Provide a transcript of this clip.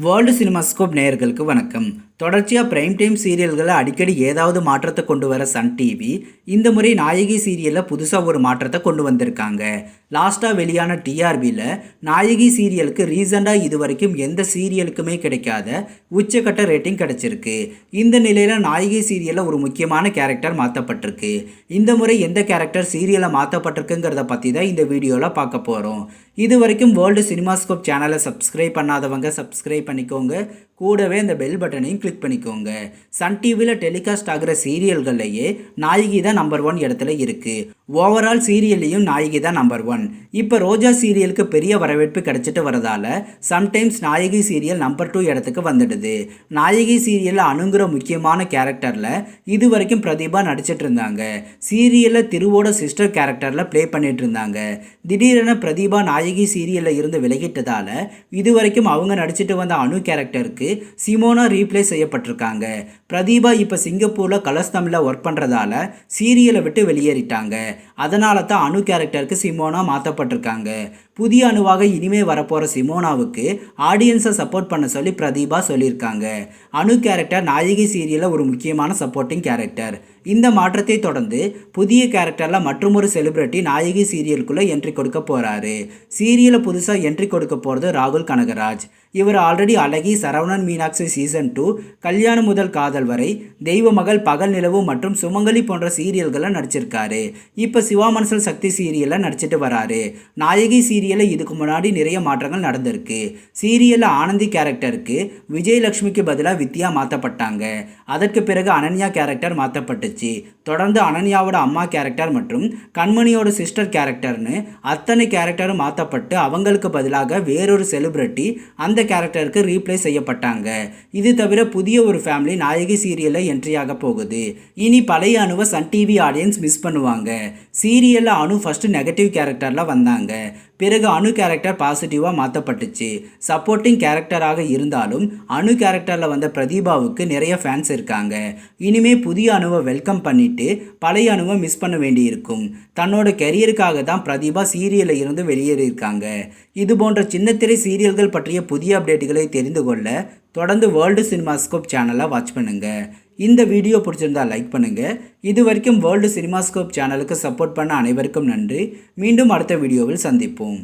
World cinemascope நேயர்களுக்கு வணக்கம். தொடர்ச்சியாக பிரைம் டைம் சீரியல்களை அடிக்கடி ஏதாவது மாற்றத்தை கொண்டு வர சன் டிவி இந்த முறை நாயகி சீரியலில் புதுசாக ஒரு மாற்றத்தை கொண்டு வந்திருக்காங்க. லாஸ்ட்டாக வெளியான டிஆர்பியில் நாயகி சீரியலுக்கு ரீசெண்டாக இது வரைக்கும் எந்த சீரியலுக்குமே கிடைக்காத உச்சக்கட்ட ரேட்டிங் கிடச்சிருக்கு. இந்த நிலையில் நாயகி சீரியலில் ஒரு முக்கியமான கேரக்டர் மாற்றப்பட்டிருக்கு. இந்த முறை எந்த கேரக்டர் சீரியலில் மாற்றப்பட்டிருக்குங்கிறத பற்றி தான் இந்த வீடியோவில் பார்க்க போகிறோம். இது வரைக்கும் வேர்ல்டு சினிமாஸ்கோப் சேனலை சப்ஸ்கிரைப் பண்ணாதவங்க சப்ஸ்கிரைப் பண்ணிக்கோங்க. கூடவே இந்த பெல் பட்டனையும் கிளிக் பண்ணிக்கோங்க. சன் டிவியில் டெலிகாஸ்ட் ஆகிற சீரியல்கள்லையே நாயகி தான் நம்பர் 1 இடத்துல இருக்குது. ஓவரால் சீரியல்லையும் நாயகி தான் நம்பர் 1. இப்போ ரோஜா சீரியலுக்கு பெரிய வரவேற்பு கிடைச்சிட்டு வரதால சம்டைம்ஸ் நாயகி சீரியல் நம்பர் 2 இடத்துக்கு வந்துடுது. நாயகி சீரியலில் அணுங்கிற முக்கியமான கேரக்டரில் இது வரைக்கும் பிரதீபா நடிச்சிட்டு இருந்தாங்க. சீரியலில் திருவோட சிஸ்டர் கேரக்டரில் ப்ளே பண்ணிட்டு இருந்தாங்க. திடீரென பிரதீபா நாயகி சீரியலில் இருந்து விலகிட்டதால இது வரைக்கும் அவங்க நடிச்சிட்டு வந்த அணு கேரக்டருக்கு சிமோனா ரீப்ளேஸ் செய்யப்பட்டிருக்காங்க. பிரதீபா இப்போ சிங்கப்பூரில் கலர்ஸ் தமிழில் ஒர்க் பண்ணுறதால சீரியலை விட்டு வெளியேறிட்டாங்க. அதனால தான் அணு கேரக்டருக்கு சிமோனா மாற்றப்பட்டிருக்காங்க. புதிய அணுவாக இனிமே வரப்போகிற சிமோனாவுக்கு ஆடியன்ஸை சப்போர்ட் பண்ண சொல்லி பிரதீபா சொல்லியிருக்காங்க. அணு கேரக்டர் நாயகி சீரியலில் ஒரு முக்கியமான சப்போர்ட்டிங் கேரக்டர். இந்த மாற்றத்தை தொடர்ந்து புதிய கேரக்டரில் மற்றொரு செலிபிரிட்டி நாயகி சீரியலுக்குள்ளே என்ட்ரி கொடுக்க போகிறாரு. சீரியலில் புதுசாக என்ட்ரி கொடுக்க போகிறது ராகுல் கனகராஜ். இவர் ஆல்ரெடி அழகி, சரவணன் மீனாட்சி சீசன் 2, கல்யாணம் முதல் காதல் வரை, தெய்வ மகள், பகல் நிலவு மற்றும் சுமங்கலி போன்ற சீரியல்களில் நடிச்சிருக்காரு. இப்போ சிவா மனசல் சக்தி சீரியலில் நடிச்சிட்டு வராரு. நாயகி சீரியலில் இதுக்கு முன்னாடி நிறைய மாற்றங்கள் நடந்திருக்கு. சீரியலில் ஆனந்தி கேரக்டருக்கு விஜயலட்சுமிக்கு பதிலாக வித்யா மாற்றப்பட்டாங்க. அதற்கு பிறகு அனன்யா கேரக்டர் மாற்றப்பட்டுச்சு. தொடர்ந்து அனன்யாவோட அம்மா கேரக்டர் மற்றும் கண்மணியோட சிஸ்டர் கேரக்டர்னு அத்தனை கேரக்டரும் மாற்றப்பட்டு அவங்களுக்கு பதிலாக வேறொரு செலிபிரிட்டி அந்த கேரக்டருக்கு ரீப்ளேஸ் செய்யப்பட்டாங்க. இது தவிர புதிய ஒரு ஃபேமிலி நாயகி சீரியலில் என்ட்ரியாக போகுது. இனி பழைய அணுவை சன் டிவி ஆடியன்ஸ் மிஸ் பண்ணுவாங்க. சீரியலில் அணு ஃபர்ஸ்ட் நெகட்டிவ் கேரக்டரில் வந்தாங்க. பிறகு அணு கேரக்டர் பாசிட்டிவாக மாற்றப்பட்டுச்சு. சப்போர்ட்டிங் கேரக்டராக இருந்தாலும் அணு கேரக்டரில் வந்த பிரதீபாவுக்கு நிறைய ஃபேன்ஸ் இருக்காங்க. இனிமே புதிய அணுவை வெல்கம் பண்ணிட்டு பழைய அணுவை மிஸ் பண்ண வேண்டியிருக்கும். தன்னோட கெரியருக்காக தான் பிரதீபா சீரியலில் இருந்து வெளியேறியிருக்காங்க. இது போன்ற சின்னத்திரை சீரியல்கள் பற்றிய புதிய அப்டேட்டுகளை தெரிந்து கொள்ள தொடர்ந்து வேர்ல்டு சினிமாஸ்கோப் சேனலை வாட்ச் பண்ணுங்கள். இந்த வீடியோ பிடிச்சிருந்தால் லைக் பண்ணுங்கள். இது வரைக்கும் வேர்ல்டு சினிமாஸ்கோப் சேனலுக்கு சப்போர்ட் பண்ண அனைவருக்கும் நன்றி. மீண்டும் அடுத்த வீடியோவில் சந்திப்போம்.